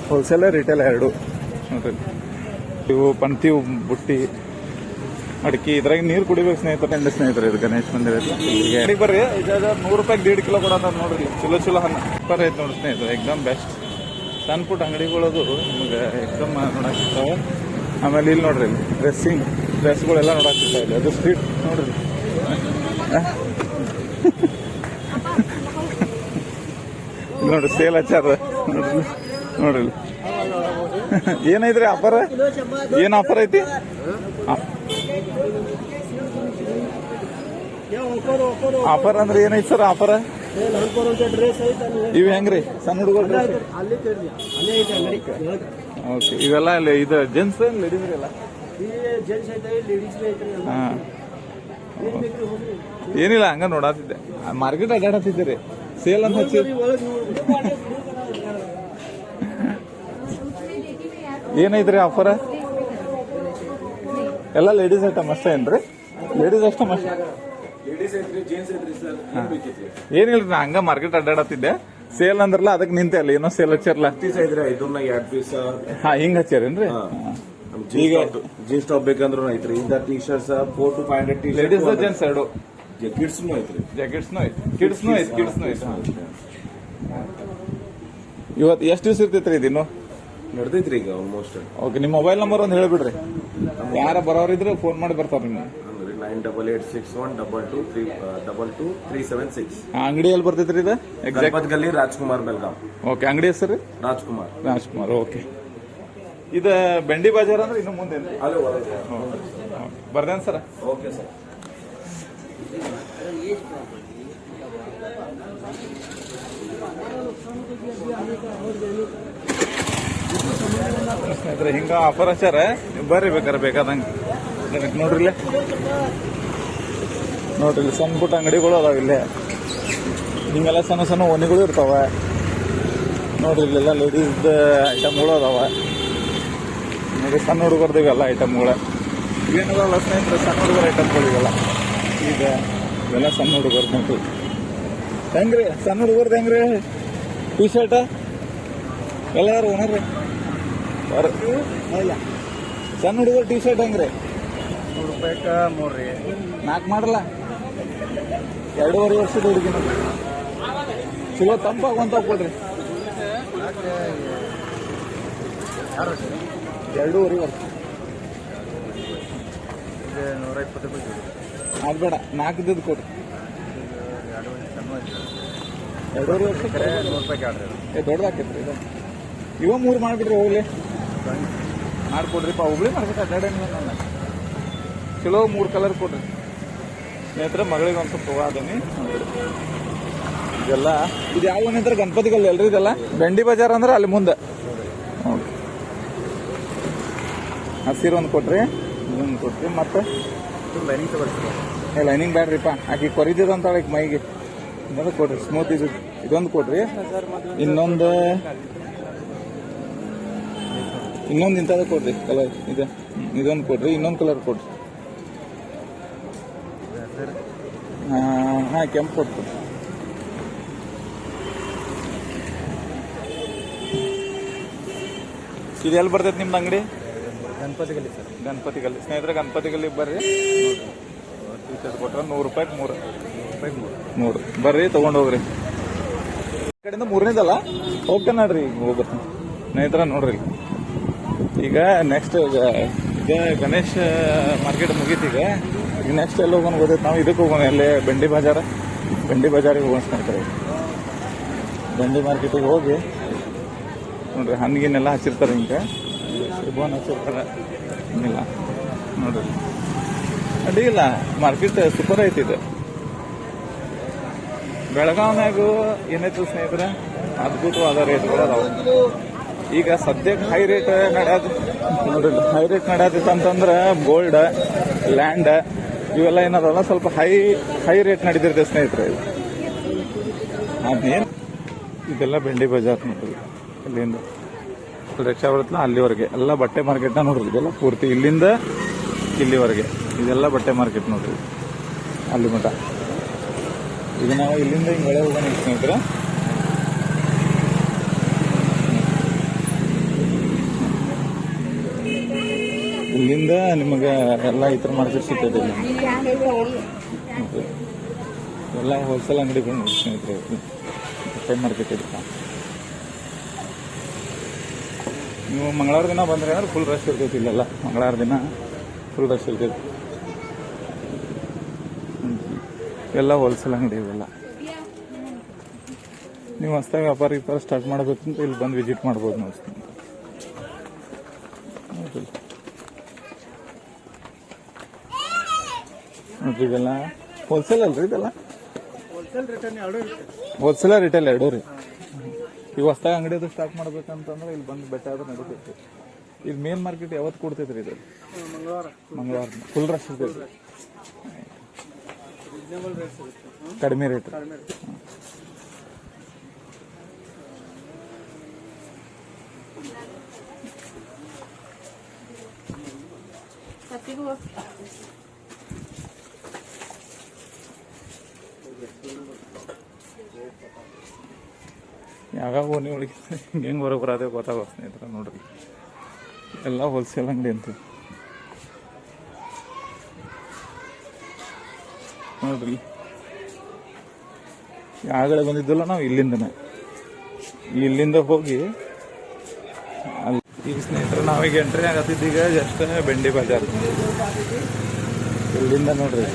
Wholesale retail ಎರಡು ನೋಡ್ರಿ. ಇವು ಪಂತಿ ಬುಟ್ಟಿ ಅಡಿಕೆ ಇದ್ರಾಗ ನೀರು ಕುಡಿಬೇಕು ಸ್ನೇಹಿತರೆ. ಇದು ಗಣೇಶ್ ಮಂದಿರ ಈಗ ಬರ್ರಿ. ಈಗ ₹100 1.5 ಕಿಲೋ ಕೊಡೋಣ ನೋಡ್ರಿ. ಚಲೋ ಹಣ್ಣು ಸೂಪರ್ ಐತೆ ನೋಡಿ ಸ್ನೇಹಿತರೆ, ಎಕ್ದಮ್ ಬೆಸ್ಟ್. ಸಣ್ಣ ಪುಟ್ಟ ಅಂಗಡಿಗಳದು ನಿಮ್ಗೆ ಎಕ್ದಮ್ ನೋಡಕ್ ಸಿಗ್ತಾವೆ. ಆಮೇಲೆ ಇಲ್ಲಿ ನೋಡ್ರಿ ಡ್ರೆಸ್ಗಳೆಲ್ಲ ನೋಡಕ್ ಸಿಗ್ತಾವೆ ಇಲ್ಲಿ. ಅದು ಸ್ಟ್ರೀಟ್ ನೋಡ್ರಿ. ನೋಡ್ರಿ ಸೇಲ್ ಹಚ್ಚಾರ ನೋಡ್ರಿ. ಏನೈತ್ರಿ ಆಫರ್? ಏನ್ ಆಫರ್ ಐತಿ? ಆಫರ್ ಅಂದ್ರೆ ಏನೈತಿ ಸರ್ ಆಫರ್? ಇವ್ ಹೆಂಗ್ರಿ ಸಣ್ಣ ಹುಡುಗರು? ಓಕೆ, ಇವೆಲ್ಲ ಇದು ಜೆಂಟ್ಸ್ ಲೇಡೀಸ್ ರೀ ಎಲ್ಲ? ಹಾ, ಏನಿಲ್ಲ ಹಂಗ ನೋಡಾತಿದ್ದೆ. ಮಾರ್ಕೆಟ್ ಅಡ್ಡಾಡತ್ತಿದ್ದೀರಿ, ಸೇಲ್ ಅಂತ ಹಚ್ಚಿ. ಏನೈತ್ರಿ ಆಫರ್? ಎಲ್ಲ ಲೇಡೀಸ್ ಐಟಮ್ ಅಷ್ಟೇ ಏನ್ರಿ? ಲೇಡೀಸ್ ಅಷ್ಟೇ ಅಷ್ಟೇ? ಏನಿಲ್ರಿ, ನಾ ಹಂಗ ಮಾರ್ಕೆಟ್ ಅಡ್ಡಾಡತ್ತಿದ್ದೆ. ಸೇಲ್ ಅಂದ್ರಲ್ಲ ಅದಕ್ಕೆ ನಿಂತೆ ಅಲ್ಲ, ಏನೋ ಸೇಲ್ ಹಚ್ಚಾರಲ್ಲ. ಹಾ, ಹಿಂಗ ಹಚ್ಚಾರೇನ್ರಿ? ಈಗ ಜೀನ್ಸ್ ಟಾಪ್ ಬೇಕಂದ್ರೂ ಐತ್ರಿ. ಇಂದ T shirts 400 to 500 ladies gents ಎರಡು. ಕಿಡ್ಸ್ನು ಐತ್ರಿ. ಕಿಡ್ಸ್ನು ಐತಿ. ಇವತ್ತು ಎಷ್ಟು ದಿವಸ ಇರ್ತೈತ್ರಿ ಇದಿನ್ನು? ನಡ್ದೈತ್ರಿ ಈಗ ಆಲ್ಮೋಸ್ಟ್. ಓಕೆ, ನಿಮ್ಮ ಮೊಬೈಲ್ ನಂಬರ್ ಒಂದು ಹೇಳ್ಬಿಡ್ರಿ. ಯಾರ ಬರೋರಿದ್ರೆ ಫೋನ್ ಮಾಡಿ ಬರ್ತಾರ ನಿಮ್ಗೆ. 9886122376. ಅಂಗಡಿ ಎಲ್ಲಿ ಬರ್ತೈತ್ರಿ ಇದು? ಗಣಪತ್ ಗಲ್ಲಿ, ರಾಜ್ಕುಮಾರ್ ಬೆಲ್ಗಾಂ. ಓಕೆ, ಅಂಗಡಿ ಹೆಸರು? ರಾಜ್ಕುಮಾರ್. ಓಕೆ, ಇದು ಬೆಂಡಿ ಬಜಾರ್ ಅಂದ್ರೆ ಇನ್ನು ಮುಂದೆ ಬರ್ದೇನ್ ಸರ್? Okay sir. ಸ್ನೇಹಿತರೆ, ಹಿಂಗ ಆಫರ್ ಹಚ್ಚಾರ, ಬರ್ರಿ ಬೇಕಾದಂಗೆ ನೋಡ್ರಿ. ಸಣ್ಣ ಪುಟ್ಟ ಅಂಗಡಿಗಳು ಅದಾವ ಇಲ್ಲೇ. ಹಿಂಗೆಲ್ಲ ಸಣ್ಣ ಓಣಿಗಳು ಇರ್ತಾವ ನೋಡ್ರಿ. ಇಲ್ಲೆಲ್ಲ ಲೇಡೀಸ್ ಐಟಮ್ಗಳು ಅದಾವ ನೋಡಿ. ಸಣ್ಣ ಹುಡುಗರ್ದು ಇವೆಲ್ಲ ಐಟಮ್ಗಳ ಏನದಲ್ಲ ಸ್ನೇಹಿತರೆ, ಸಣ್ಣ ಹುಡುಗರ ಐಟಮ್ಗಳು ಇವೆಲ್ಲ. ಈಗ ಇವೆಲ್ಲ ಸಣ್ಣ ಹುಡುಗರ್ದು ನೋಡ್ರಿ. ಹೆಂಗ್ರಿ ಸಣ್ಣ ಹುಡುಗರ್ದು ಹೆಂಗ್ರಿ ಟೀ ಶರ್ಟ್ ಎಲ್ಲ ಯಾರು ಓನರ್ರಿ? ಸಣ್ಣ ಹುಡುಗರು ಟೀ ಶರ್ಟ್ ಹೆಂಗ್ರಿ? ₹100 3 4 ಮಾಡಲ್ಲ. 2.5 ವರ್ಷದ ಹುಡುಗಿನ ಚಲೋ ತಂಪಾಗುವಂತ ಕೊಡ್ರಿ. 2.5 ವರ್ಷ ₹120. ಆಗ್ಬೇಡ, 4 ಇದ್ದದ್ದು ಕೊಡ್ರಿ. 2.5 ವರ್ಷ ದೊಡ್ಡದಾಕೈತ್ರಿ ಇದು. ಇವ 3 ಮಾಡ್ಬಿಡ್ರಿ, ಹೋಗ್ಲಿ ಮಾಡ್ಕೊಡ್ರಿಪ್ಪ. ಹುಬ್ಳಿ ಮಾಡ್ಬೇಕು ಅಡ್ಡಾಡಂಗಿಲ್ಲ. ನನ್ನ ಚಲೋ 3 ಕಲರ್ ಕೊಡ್ರಿ ಸ್ನೇಹಿತರೆ. ಮಗಳಿಗೆ ಒಂದು ಸ್ವಲ್ಪ ಅದನಿ ಇದೆಲ್ಲ. ಇದು ಯಾವ ಏನಂತಾರೆ? ಗಣಪತಿಗಲ್ಲಿ ಅಲ್ರಿ ಇದೆಲ್ಲ. ಬೆಂಡಿ ಬಜಾರ್ ಅಂದ್ರೆ ಅಲ್ಲಿ ಮುಂದೆ. ಹಸಿರು ಒಂದು ಕೊಟ್ರಿ, ಇದೊಂದು ಕೊಟ್ರಿ. ಮತ್ತೆ ಲೈನಿಂಗ್ ತಗೊಳ್ತೀವಿ. ಲೈನಿಂಗ್ ಬ್ಯಾಡ್ರಿಪ್ಪ, ಆಕಿ ಕೊರಿದಿದಂತ ಮೈಗೆ ಇನ್ನೊಂದು ಕೊಡ್ರಿ. ಸ್ಮೂತ್ ಇದೊಂದು ಕೊಡ್ರಿ. ಇನ್ನೊಂದು ಇಂಥದ್ದು ಕೊಡ್ರಿ ಕಲರ್. ಇದೊಂದು ಕೊಡ್ರಿ. ಇನ್ನೊಂದು ಕಲರ್ ಕೊಡ್ರಿ. ಹಾ, ಕೆಂಪು ಕೊಟ್ಟು. ಇದು ಎಲ್ಲಿ ಬರ್ತೈತೆ ನಿಮ್ದು ಅಂಗಡಿ? ಗಣಪತಿಗಲ್ಲಿ ಸರ್. ಗಣಪತಿಗಲ್ಲಿ ಸ್ನೇಹಿತರೆ, ಗಣಪತಿಗಲ್ಲಿ ಬರ್ರಿ. ಟೀ ಶರ್ಟ್ ಕೊಟ್ರೆ ₹100 3 ಬರ್ರಿ, ತಗೊಂಡು ಹೋಗ್ರಿ. ಈ ಕಡೆಯಿಂದ 3ನೇದಲ್ಲ. ಓಕೆ ನೋಡ್ರಿ, ಈಗ ಹೋಗ್ಬರ್ತೀನಿ ಸ್ನೇಹಿತರ. ನೋಡ್ರಿ, ಈಗ ನೆಕ್ಸ್ಟ್ ಈಗ ಗಣೇಶ್ ಮಾರ್ಕೆಟ್ ಮುಗೀತೀಗ. ಈಗ ನೆಕ್ಸ್ಟ್ ಎಲ್ಲಿ ಹೋಗೋಣ ಗೊತ್ತೈತೆ? ನಾವು ಇದಕ್ಕೆ ಹೋಗೋಣ, ಎಲ್ಲೇ ಬೆಂಡಿ ಬಜಾರಿಗೆ ಹೋಗೋಣ ಸ್ನೇಹಿತರೆ. ಬೆಂಡಿ ಮಾರ್ಕೆಟಿಗೆ ಹೋಗಿ ನೋಡ್ರಿ, ಹಣ್ಣಿಗೆಲ್ಲ ಹಚ್ಚಿರ್ತಾರೆ. ಹಿಂಗೆ ರಿಬೋನ್ ಹಚ್ಚಿರ್ತಾರೆ. ಹಿಂಗಿಲ್ಲ ನೋಡ್ರಿ, ಅಡ್ಡಿಲ್ಲ. ಮಾರ್ಕೆಟ್ ಸೂಪರ್ ಐತಿ ಇದು. ಬೆಳಗಾವ್ನಾಗ ಏನೈತಿ ಸ್ನೇಹಿತರೆ, ಅದ್ಭುತವಾದ ರೇಟ್ಗಳು ಅದಾವ. ಈಗ ಸದ್ಯಕ್ಕೆ ಹೈ ರೇಟ್ ನಡೆಯೋದು ನೋಡ್ರಿ. ಹೈ ರೇಟ್ ನಡೆಯತ್ತಿತ್ತು ಅಂತಂದ್ರೆ ಗೋಲ್ಡ್, ಲ್ಯಾಂಡ್ ಇವೆಲ್ಲ ಏನದಲ್ಲ ಸ್ವಲ್ಪ ಹೈ ರೇಟ್ ನಡೀತಿರ್ತದೆ ಸ್ನೇಹಿತರೆ. ಅದೇನು ಇದೆಲ್ಲ ಬೆಂಡಿ ಬಜಾರ್ ನೋಡ್ರಿ. ಇಲ್ಲಿಂದ ರಿಕ್ಷಾ ಬರುತ್ತಲ್ಲ ಅಲ್ಲಿವರೆಗೆ ಎಲ್ಲ ಬಟ್ಟೆ ಮಾರ್ಕೆಟ್ನ ನೋಡ್ರಿ. ಇದೆಲ್ಲ ಪೂರ್ತಿ ಇಲ್ಲಿಂದ ಇಲ್ಲಿವರೆಗೆ ಇದೆಲ್ಲ ಬಟ್ಟೆ ಮಾರ್ಕೆಟ್ ನೋಡ್ರಿ, ಅಲ್ಲಿ ಮಠ. ಈಗ ನಾವು ಇಲ್ಲಿಂದ ಹಿಂಗೆ ಒಳಗೆ ಹೋಗೋಣ ಸ್ನೇಹಿತರೆ. ಇಲ್ಲಿಂದ ನಿಮಗೆ ಎಲ್ಲ ಈ ಥರ ಮಾರ್ಕೆಟ್ ಸಿಗ್ತದೆ ಇಲ್ಲಿ. ಮತ್ತೆ ಎಲ್ಲ ಹೋಲ್ಸೇಲ್ ಅಂಗಡಿಗಳು ನೋಡಿ ಸ್ನೇಹಿತರೆ, ಬಟ್ಟೆ ಮಾರ್ಕೆಟ್ ಇದೆ. ನೀವು ಮಂಗಳವಾರ ದಿನ ಬಂದರೆ ಅಂದ್ರೆ ಫುಲ್ ರಶ್ ಇರ್ತೈತಿ ಇಲ್ಲೆಲ್ಲ. ಮಂಗಳವಾರ ದಿನ ಫುಲ್ ರಶ್ ಇರ್ತೈತಿ. ಎಲ್ಲ ಹೋಲ್ಸೇಲ್ ಅಂಗಡಿ ಇವೆಲ್ಲ. ನೀವು ಹೊಸ್ದಾಗಿ ವ್ಯಾಪಾರ ಸ್ಟಾರ್ಟ್ ಮಾಡಬೇಕಂತ ಇಲ್ಲಿ ಬಂದು ವಿಸಿಟ್ ಮಾಡ್ಬೋದು ನೋಡಿ. ನೋಡ್ರಿ ಇದೆಲ್ಲ ಹೋಲ್ಸೇಲ್ ಅಲ್ರಿ ಇದೆಲ್ಲ? ಹೋಲ್ಸೇಲ್ ರಿಟೇಲ್ ಎರಡೂ ರೀ. ಈಗ ಹೊಸ್ದಾಗಿ ಅಂಗಡಿ ಅದು ಸ್ಟಾರ್ಟ್ ಮಾಡ್ಬೇಕಂತಂದ್ರೆ ಇಲ್ಲಿ ಬಂದು ಬೆಟ್ಟ ಆದ್ರೆ ನಡೀತೈತಿ. ಇಲ್ಲಿ ಮೇನ್ ಮಾರ್ಕೆಟ್ ಯಾವತ್ತು ಕೊಡ್ತೈತ್ರಿ ಇದು? ಮಂಗಳವಾರ ಫುಲ್ ರಶ್ ಇರ್ತೈತಿ. ಕಡಿಮೆ ರೇಟ್. ಯಾವಾಗ ಓಣಿ ಒಳಗೆ ಹೆಂಗೆ ಬರೋದೇ ಗೊತ್ತಾಗೋ ಸ್ನೇಹಿತರ. ನೋಡ್ರಿ ಎಲ್ಲ ಹೋಲ್ಸೇಲ್ ಅಂಗಡಿ ಅಂತ ನೋಡ್ರಿ. ಆಗಲೇ ಬಂದಿದ್ದಲ್ಲ ನಾವು ಇಲ್ಲಿಂದ ಹೋಗಿ ಅಲ್ಲಿ. ಈಗ ಸ್ನೇಹಿತರೆ ನಾವೀಗ ಎಂಟ್ರಿ ಆಗತ್ತಿದ್ದೀಗ ಜಸ್ಟ್ ಬೆಂಡಿ ಬಜಾರ್. ಇಲ್ಲಿಂದ ನೋಡ್ರಿ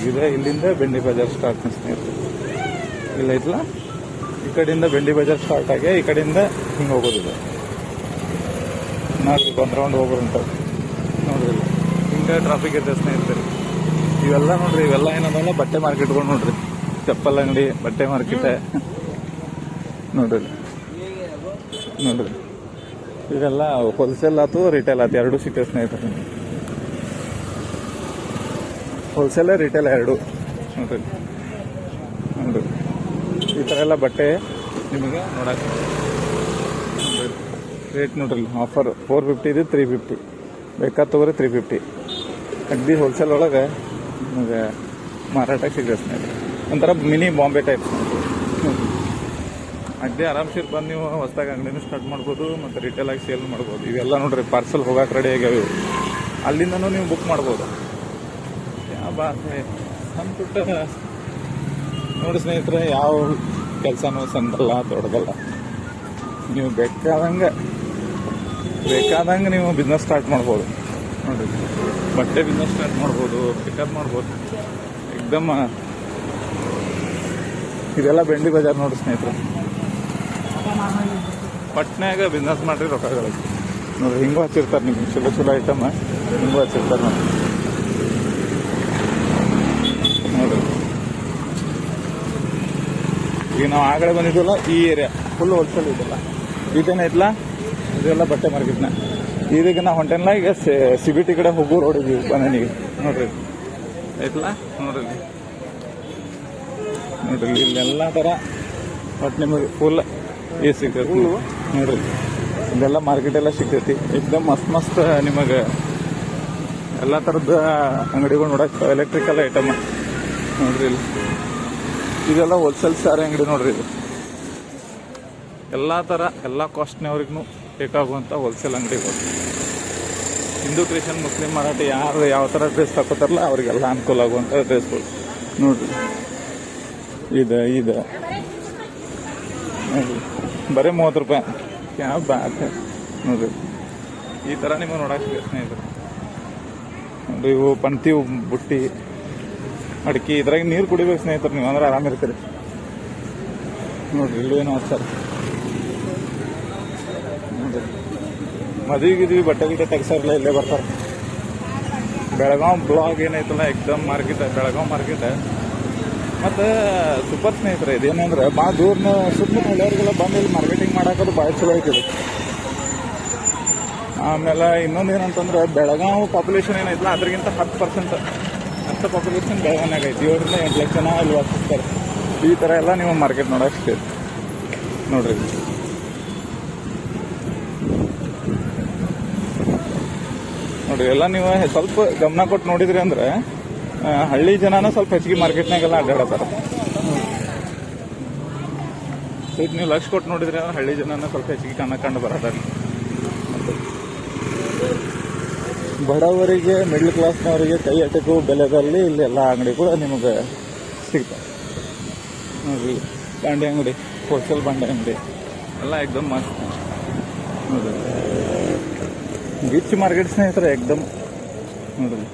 ಇದೆ, ಇಲ್ಲಿಂದ ಬೆಂಡಿ ಬಜಾರ್ ಸ್ಟಾರ್ಟ್ ಸ್ನೇಹಿತರೆ. ಇಲ್ಲ ಐತ್ಲ, ಈ ಕಡೆಯಿಂದ ಬೆಂಡಿ ಬಜಾರ್ ಸ್ಟಾರ್ಟ್ ಆಗಿ ಈ ಕಡೆಯಿಂದ ಹಿಂಗೆ ಹೋಗೋದಿದೆ. ನೋಡ್ರಿ ಒಂದು ರೌಂಡ್ ಹೋಗ್ಬರುಂಟ ನೋಡ್ರಿ. ಹಿಂಗೆ ಟ್ರಾಫಿಕ್ ಇರ್ತದೆ ಸ್ನೇಹಿತರೆ. ಇವೆಲ್ಲ ನೋಡ್ರಿ, ಇವೆಲ್ಲ ಏನಂದ್ರೆ ಬಟ್ಟೆ ಮಾರ್ಕೆಟ್ಗಳು ನೋಡ್ರಿ. ಚಪ್ಪಲ್ ಅಂಗಡಿ, ಬಟ್ಟೆ ಮಾರ್ಕೆಟ್ ನೋಡ್ರಿ. ಇದೆಲ್ಲ ಹೋಲ್ಸೇಲ್ ಆಯ್ತು, ರಿಟೇಲ್ ಆಯ್ತು, ಎರಡೂ ಸಿಗ್ತದೆ ಸ್ನೇಹಿತರೆ. ಹೋಲ್ಸೇಲ್ ರಿಟೇಲ್ ಎರಡು ನೋಡ್ರಿ. ಈ ಥರ ಎಲ್ಲ ಬಟ್ಟೆ ನಿಮಗೆ ನೋಡಕ್ಕೆ ರೇಟ್ ನೋಡ್ರಿ. ಆಫರ್ 450 ಇದು 350, ಬೇಕಾದ ತಗೋರಿ 350. ಅಗ್ದಿ ಹೋಲ್ಸೇಲ್ ಒಳಗೆ ನಿಮಗೆ ಮಾರಾಟಕ್ಕೆ ಸಿಗುತ್ತೆ ಸ್ನೇಹಿತರೆ. ಒಂಥರ ಮಿನಿ ಬಾಂಬೆ ಟೈಪ್ ಅಗ್ದಿ ಆರಾಮ್ಸಿರ್ ಬಂದು ನೀವು ಹೊಸದಾಗಿ ಅಂಗಡಿನೂ ಸ್ಟಾರ್ಟ್ ಮಾಡ್ಬೋದು ಮತ್ತು ರಿಟೇಲ್ ಆಗಿ ಸೇಲ್ ಮಾಡ್ಬೋದು. ಇವೆಲ್ಲ ನೋಡ್ರಿ ಪಾರ್ಸಲ್ ಹೋಗಕ್ಕೆ ರೆಡಿ ಆಗ್ಯಾವ. ಅಲ್ಲಿಂದನೂ ನೀವು ಬುಕ್ ಮಾಡ್ಬೋದು. ಸಣ್ಣ ಪುಟ್ಟ ನೋಡಿ ಸ್ನೇಹಿತರೆ, ಯಾವ ಕೆಲಸನೂ ಸಣ್ಣದಲ್ಲ ದೊಡ್ಡದಲ್ಲ. ನೀವು ಬೇಕಾದಂಗೆ ನೀವು ಬಿಸ್ನೆಸ್ ಸ್ಟಾರ್ಟ್ ಮಾಡ್ಬೋದು ನೋಡ್ರಿ. ಬಟ್ಟೆ ಬಿಸ್ನೆಸ್ ಸ್ಟಾರ್ಟ್ ಮಾಡ್ಬೋದು, ಪಿಕಪ್ ಮಾಡ್ಬೋದು ಏಕ್ದಮ್. ಇದೆಲ್ಲ ಬೆಂಡಿ ಬಜಾರ್ ನೋಡಿ ಸ್ನೇಹಿತರೆ. ಪಟ್ನ್ಯಾಗ ಬಿಸ್ನೆಸ್ ಮಾಡ್ರಿ ರೊಕ್ಕಗಳಿಗೆ ನೋಡ್ರಿ. ಹಿಂಗೂ ಹಚ್ಚಿರ್ತಾರೆ ನಿಮ್ಗೆ ಚಲೋ ಐಟಮ್, ಹಿಂಗೂ ಹಚ್ಚಿರ್ತಾರೆ ನೋಡಿ. ಈಗ ನಾವು ಆಗಡೆ ಬಂದಿದ್ವಲ್ಲ ಈ ಏರಿಯಾ ಫುಲ್ ಹೋಲ್ಸೇಲ್ ಇದೆಲ್ಲ. ಇದೇನೈತಲ್ಲ ಇದೆಲ್ಲ ಬಟ್ಟೆ ಮಾರ್ಕೆಟ್ನ. ಇದೀಗ ನಾವು ಹೊಂಟೇನಲ್ಲ, ಈಗ CBT ಕಡೆ ಹೋಗೋ ರೋಡ್ ಇದೀವಿ ಬಂದನಿಗೆ ನೋಡ್ರಿ. ಐತಲ್ಲ ನೋಡ್ರಿ ಇಲ್ಲೆಲ್ಲ ಥರ ಬಟ್ ನಿಮಗೆ ಫುಲ್ ಸಿಗ್ತೈತಿ ನೋಡ್ರಿ. ಇದೆಲ್ಲ ಮಾರ್ಕೆಟ್ ಎಲ್ಲ ಸಿಗ್ತೈತಿ ಏಕ್ದಮ್ ಮಸ್ತ್ ನಿಮಗೆ ಎಲ್ಲ ಥರದ ಅಂಗಡಿಗಳು ನೋಡಕ್ಕೆ. ಎಲೆಕ್ಟ್ರಿಕಲ್ ಐಟಮ್ ನೋಡ್ರಿ. ಇಲ್ಲಿ ಇದೆಲ್ಲ ಹೋಲ್ಸೇಲ್ ಸಾರಿ ಅಂಗಡಿ ನೋಡ್ರಿ. ಇದು ಎಲ್ಲ ಥರ ಎಲ್ಲ ಕಾಸ್ಟ್ನವ್ರಿಗೂ ಬೇಕಾಗುವಂಥ ಹೋಲ್ಸೇಲ್ ಅಂಗಡಿಗಳು. ಹಿಂದೂ, ಕ್ರಿಶ್ಚಿಯನ್, ಮುಸ್ಲಿಂ, ಮರಾಠಿ ಯಾರು ಯಾವ ಥರ ಡ್ರೆಸ್ ತಗೋತಾರಲ್ಲ ಅವರಿಗೆಲ್ಲ ಅನುಕೂಲ ಆಗುವಂಥ ಡ್ರೆಸ್ಗಳು ನೋಡ್ರಿ. ಇದು ನೋಡ್ರಿ ಬರೀ 30 ರೂಪಾಯಿ. ಯಾವ ಬಾತ್ ನೋಡ್ರಿ. ಈ ಥರ ನಿಮಗೆ ನೋಡಕ್ಕೆ ಸ್ನೇಹಿತರೆ ನೋಡ್ರಿ. ಇವು ಪಂತಿ, ಬುಟ್ಟಿ, ಅಡಿಕೆ, ಇದ್ರಾಗ ನೀರು ಕುಡಿಬೇಕು ಸ್ನೇಹಿತರೆ ನೀವು, ಅಂದ್ರೆ ಆರಾಮಿರ್ತೀರಿ ನೋಡ್ರಿ. ಇಲ್ಲೇನೋ ಸರ್ ನೋಡ್ರಿ. ಮದುವೆಗಿದ್ವಿ ಬಟ್ಟೆ ಗಿಟ್ಟೆ ತೆಗ್ಸಾರಲ್ಲ ಇಲ್ಲೇ ಬರ್ತಾರೆ. ಬೆಳಗಾವ್ ಬ್ಲಾಗ್ ಏನೈತಲ್ಲ ಏಕ್ದಮ್ ಮಾರ್ಕೆಟ್, ಬೆಳಗಾವ್ ಮಾರ್ಕೆಟ್ ಮತ್ತು ಸೂಪರ್ ಸ್ನೇಹಿತರೆ. ಇದೇನಂದ್ರೆ ಭಾಳ ದೂರನ ಸುತ್ತಮುತ್ತ ಹಳ್ಳಿಯವ್ರಿಗೆಲ್ಲ ಬಂದು ಇಲ್ಲಿ ಮಾರ್ಕೆಟಿಂಗ್ ಮಾಡೋದು ಭಾಳ ಚಲೋ ಐತಿದೆ. ಆಮೇಲೆ ಇನ್ನೊಂದು ಏನಂತಂದ್ರೆ ಬೆಳಗಾವ್ ಪಾಪ್ಯುಲೇಷನ್ ಏನೈತಲ್ಲ ಅದ್ರಿಗಿಂತ 10% ಅಷ್ಟು ಪಾಪ್ಯುಲೇಷನ್ ಬೆಳಗಾವ್ನಾಗ ಐತಿ. 7 ರಿಂದ 8 ಲಕ್ಷ ಜನ ಇಲ್ಲಿ ವಾಸಿಸ್ತಾರೆ. ಈ ಥರ ಎಲ್ಲ ನೀವು ಮಾರ್ಕೆಟ್ ನೋಡಕ್ಕೆ ಸಿಗ್ತೈತಿ ನೋಡ್ರಿ. ನೋಡ್ರಿ ಎಲ್ಲ ನೀವು ಸ್ವಲ್ಪ ಗಮನ ಕೊಟ್ಟು ನೋಡಿದ್ರಿ ಅಂದ್ರೆ ಹಳ್ಳಿ ಜನನ ಸ್ವಲ್ಪ ಹೆಚ್ಚಿಗೆ ಮಾರ್ಕೆಟ್ನಾಗೆಲ್ಲ ಅಡ್ಡಾಡತ್ತಾರ. ಈಗ ನೀವು ಲಕ್ಷ ಕೊಟ್ಟು ನೋಡಿದ್ರೆ ಹಳ್ಳಿ ಜನನ ಸ್ವಲ್ಪ ಹೆಚ್ಚಿಗೆ ಕಂಡು ಬರೋದಾರ. ಬಡವರಿಗೆ ಮಿಡ್ಲ್ ಕ್ಲಾಸ್ನವರಿಗೆ ಕೈ ಎಟಕುವ ಬೆಲೆದಲ್ಲಿ ಇಲ್ಲಿ ಎಲ್ಲ ಅಂಗಡಿ ಕೂಡ ನಿಮಗೆ ಸಿಗ್ತವೆ ನೋಡಿರಿ. ಬಾಂಡೆ ಅಂಗಡಿ, ಹೋಲ್ಸೇಲ್ ಬಾಂಡೆ ಅಂಗಡಿ ಎಲ್ಲ ಎಕ್ದಮ್ ಮಸ್ತ್ ನೋಡಿರಿ. ಗಿಚ್ ಮಾರ್ಕೆಟ್ ಸ್ನೇಹಿತರೆ ಎಕ್ದಮ್ ನೋಡಿರಿ.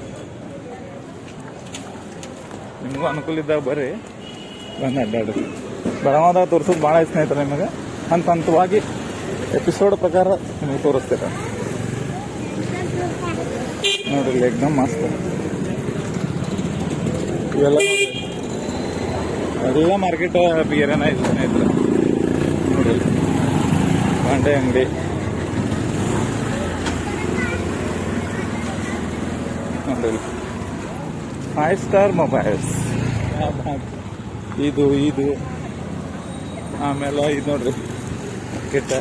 ನಿಮಗೂ ಅನುಕೂಲ ಇದ್ದಾಗ ಬರ್ರಿ, ಬಂದು ಅಡ್ಡಾಡ್ರಿ. ಬೆಳಗಾವದಾಗ ತೋರಿಸೋದು ಭಾಳ ಐತೆ ಸ್ನೇಹಿತರೆ. ನಿಮಗೆ ಹಂತ ಹಂತವಾಗಿ ಎಪಿಸೋಡ್ ಪ್ರಕಾರ ನಿಮಗೆ ತೋರಿಸ್ತೀರ ನೋಡ್ರಿ. ಎಕ್ದಮ್ ಮಸ್ತ್ ಇವೆಲ್ಲ ಎಲ್ಲ ಮಾರ್ಕೆಟ್ ಬೇರೆನ ಇದೆ ಸ್ನೇಹಿತರೆ ನೋಡಿ. ಬಾಂಡೆ ಅಂಗಡಿ ನೋಡಿ. 5 ಸ್ಟಾರ್ ಮೊಬೈಲ್ಸ್ ಇದು ಆಮೇಲೆ ಇದು ನೋಡ್ರಿ ಕಿಟ್ಟ.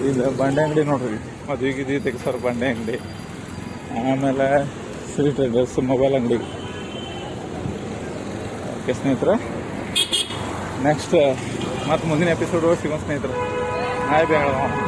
ಇದು ಬಾಂಡೆ ಅಂಗಡಿ ನೋಡ್ರಿ, ಮದುವೆಗೆ ತೆಗಿಸೋರು ಬಾಂಡೆ ಅಂಗಡಿ. ಆಮೇಲೆ ಸ್ವೀಟ್ ಡ್ರೆಸ್, ಮೊಬೈಲ್ ಅಂಗಡಿ. ಓಕೆ ಸ್ನೇಹಿತರೆ, ನೆಕ್ಸ್ಟ್ ಮತ್ತೆ ಮುಂದಿನ ಎಪಿಸೋಡ್ ಸಿಗೋಣ ಸ್ನೇಹಿತರೆ. ಹಾಯ್ ಬೆಳಗಾವಿ.